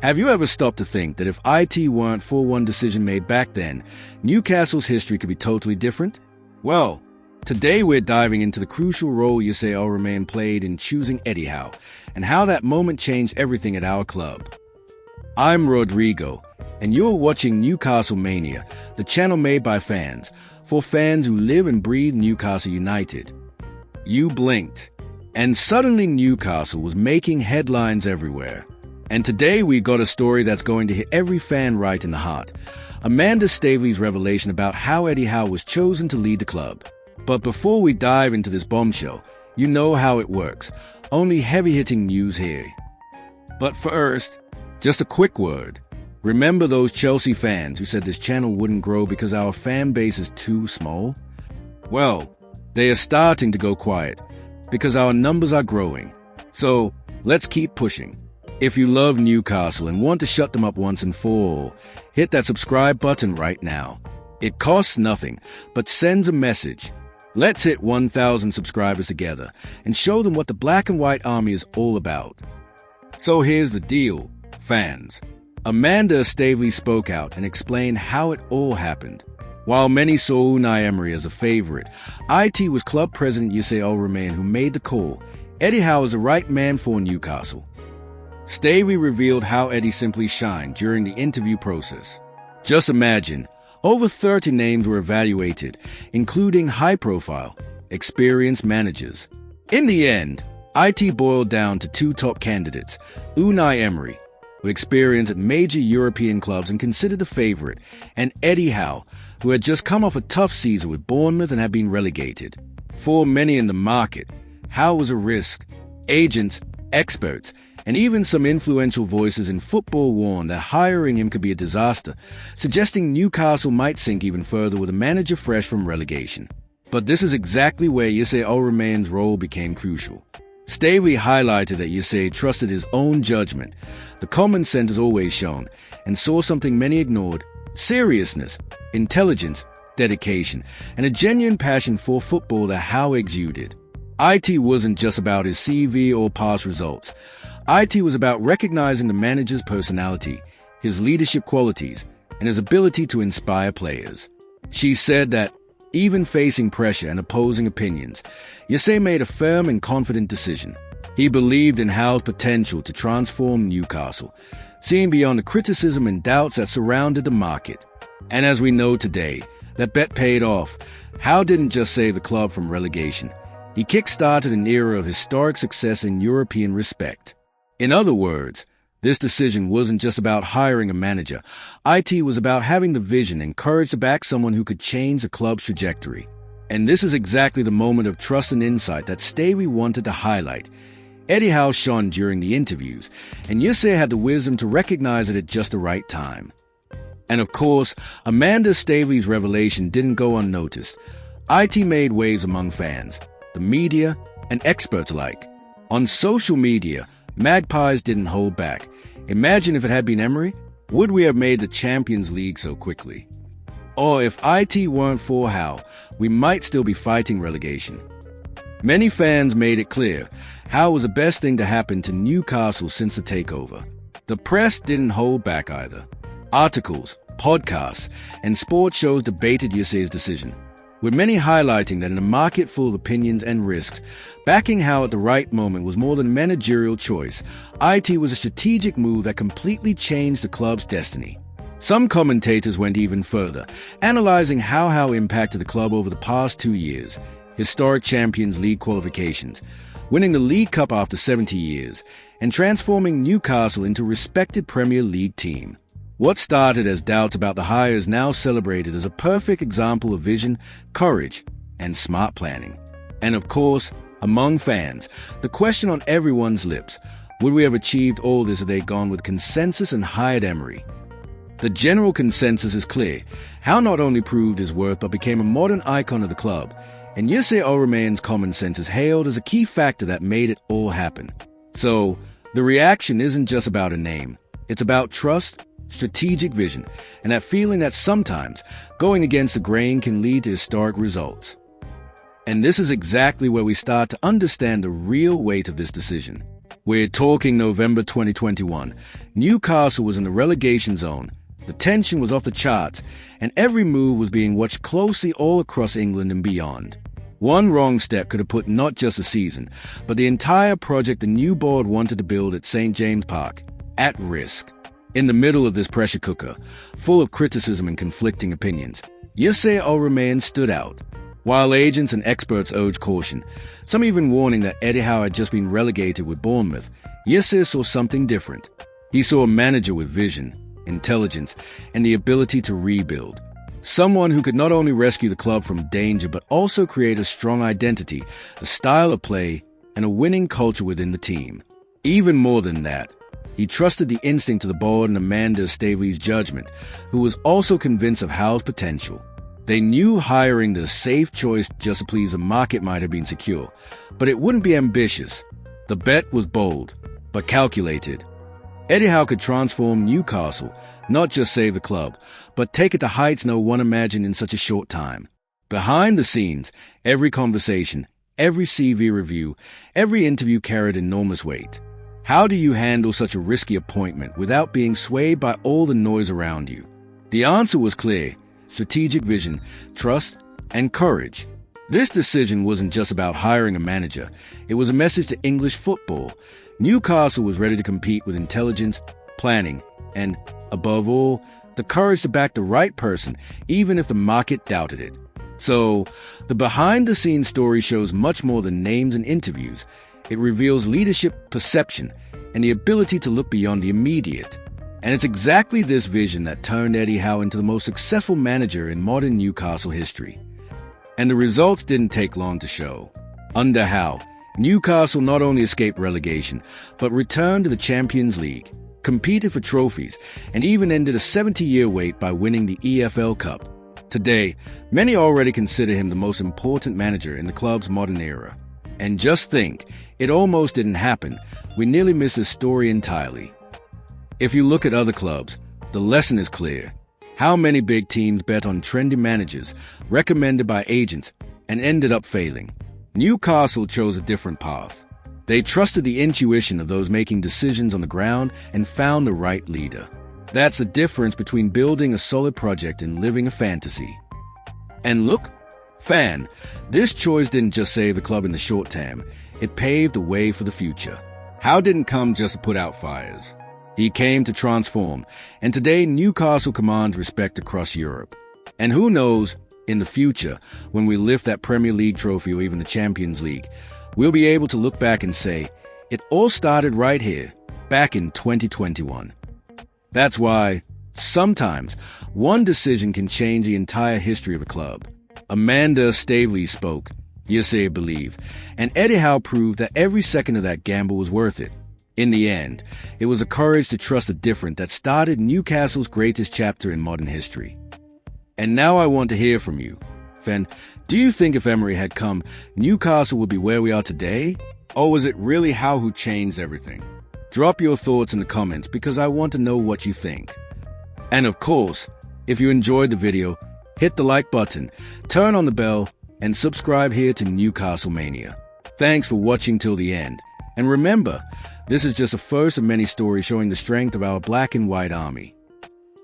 Have you ever stopped to think that if IT weren't for one decision made back then, Newcastle's history could be totally different? Well, today we're diving into the crucial role Yusei Al-Romain played in choosing Eddie Howe, and how that moment changed everything at our club. I'm Rodrigo, and you're watching Newcastle Mania, the channel made by fans, for fans who live and breathe Newcastle United. You blinked, and suddenly Newcastle was making headlines everywhere. And today we got a story that's going to hit every fan right in the heart. Amanda Staveley's revelation about how Eddie Howe was chosen to lead the club. But before we dive into this bombshell, you know how it works. Only heavy-hitting news here. But first, just a quick word. Remember those Chelsea fans who said this channel wouldn't grow because our fan base is too small? Well, they are starting to go quiet because our numbers are growing. So let's keep pushing. If you love Newcastle and want to shut them up once and for all, hit that subscribe button right now. It costs nothing, but sends a message. Let's hit 1,000 subscribers together and show them what the Black and White Army is all about. So here's the deal, fans. Amanda Staveley spoke out and explained how it all happened. While many saw Unai Emery as a favorite, it was club president Yusei Al-Romain who made the call. Eddie Howe is the right man for Newcastle. Staveley revealed how Eddie simply shined during the interview process. Just imagine, over 30 names were evaluated, including high-profile, experienced managers. In the end, it boiled down to two top candidates, Unai Emery, with experience at major European clubs and considered the favorite, and Eddie Howe, who had just come off a tough season with Bournemouth and had been relegated. For many in the market, Howe was a risk. Agents, experts, and even some influential voices in football warned that hiring him could be a disaster, suggesting Newcastle might sink even further with a manager fresh from relegation. But this is exactly where Yusei Al-Romain's role became crucial. Staveley highlighted that Yusei trusted his own judgment, the common sense is always shown, and saw something many ignored: seriousness, intelligence, dedication, and a genuine passion for football that Howe exuded. IT wasn't just about his CV or past results. IT was about recognizing the manager's personality, his leadership qualities, and his ability to inspire players. She said that, even facing pressure and opposing opinions, Yusei made a firm and confident decision. He believed in Howe's potential to transform Newcastle, seeing beyond the criticism and doubts that surrounded the market. And as we know today, that bet paid off. Howe didn't just save the club from relegation. He kick-started an era of historic success in European respect. In other words, this decision wasn't just about hiring a manager. IT was about having the vision and courage to back someone who could change the club's trajectory. And this is exactly the moment of trust and insight that Staveley wanted to highlight. Eddie Howe shone during the interviews, and Yusei had the wisdom to recognize it at just the right time. And of course, Amanda Staveley's revelation didn't go unnoticed. IT made waves among fans, the media, and experts alike. On social media, Magpies didn't hold back. Imagine if it had been Emery, would we have made the Champions League so quickly? Or if IT weren't for Howe, we might still be fighting relegation. Many fans made it clear Howe was the best thing to happen to Newcastle since the takeover. The press didn't hold back either. Articles, podcasts, and sports shows debated Yusei's decision, with many highlighting that in a market full of opinions and risks, backing Howe at the right moment was more than a managerial choice. IT was a strategic move that completely changed the club's destiny. Some commentators went even further, analyzing how Howe impacted the club over the past 2 years. Historic Champions League qualifications, winning the League Cup after 70 years, and transforming Newcastle into a respected Premier League team. What started as doubts about the hire is now celebrated as a perfect example of vision, courage, and smart planning. And of course, among fans, the question on everyone's lips: would we have achieved all this if they'd gone with consensus and hired Emery? The general consensus is clear. Howe not only proved his worth but became a modern icon of the club, and Yusei Al-Romain's common sense is hailed as a key factor that made it all happen. So, the reaction isn't just about a name. It's about trust, strategic vision, and that feeling that sometimes going against the grain can lead to historic results. And this is exactly where we start to understand the real weight of this decision. We're talking November 2021. Newcastle was in the relegation zone. The tension was off the charts, and every move was being watched closely all across England and beyond. One wrong step could have put not just the season, but the entire project the new board wanted to build at St. James Park at risk. In the middle of this pressure cooker, full of criticism and conflicting opinions, Yasser Al-Rumayyan stood out. While agents and experts urged caution, some even warning that Eddie Howe had just been relegated with Bournemouth, Yasser saw something different. He saw a manager with vision, intelligence, and the ability to rebuild. Someone who could not only rescue the club from danger but also create a strong identity, a style of play, and a winning culture within the team. Even more than that, he trusted the instinct of the board and Amanda Staveley's judgment, who was also convinced of Howe's potential. They knew hiring the safe choice just to please the market might have been secure, but it wouldn't be ambitious. The bet was bold, but calculated. Eddie Howe could transform Newcastle, not just save the club, but take it to heights no one imagined in such a short time. Behind the scenes, every conversation, every CV review, every interview carried enormous weight. How do you handle such a risky appointment without being swayed by all the noise around you? The answer was clear: strategic vision, trust, and courage. This decision wasn't just about hiring a manager. It was a message to English football. Newcastle was ready to compete with intelligence, planning, and, above all, the courage to back the right person, even if the market doubted it. So, the behind-the-scenes story shows much more than names and interviews. It reveals leadership, perception, and the ability to look beyond the immediate. And it's exactly this vision that turned Eddie Howe into the most successful manager in modern Newcastle history. And the results didn't take long to show. Under Howe, Newcastle not only escaped relegation, but returned to the Champions League, competed for trophies, and even ended a 70-year wait by winning the EFL Cup. Today, many already consider him the most important manager in the club's modern era. And just think, it almost didn't happen. We nearly missed his story entirely. If you look at other clubs, the lesson is clear. How many big teams bet on trendy managers, recommended by agents, and ended up failing? Newcastle chose a different path. They trusted the intuition of those making decisions on the ground and found the right leader. That's the difference between building a solid project and living a fantasy. And look, fan, this choice didn't just save the club in the short term. It paved the way for the future. Howe didn't come just to put out fires. He came to transform, and today Newcastle commands respect across Europe. And who knows, in the future, when we lift that Premier League trophy or even the Champions League, we'll be able to look back and say, it all started right here, back in 2021. That's why, sometimes, one decision can change the entire history of a club. Amanda Staveley spoke, Yasser believed, and Eddie Howe proved that every second of that gamble was worth it. In the end, it was a courage to trust the different that started Newcastle's greatest chapter in modern history. And now I want to hear from you. Fen, do you think if Emery had come, Newcastle would be where we are today? Or was it really Howe who changed everything? Drop your thoughts in the comments because I want to know what you think. And of course, if you enjoyed the video, hit the like button, turn on the bell, and subscribe here to Newcastle Mania. Thanks for watching till the end. And remember, this is just the first of many stories showing the strength of our black and white army.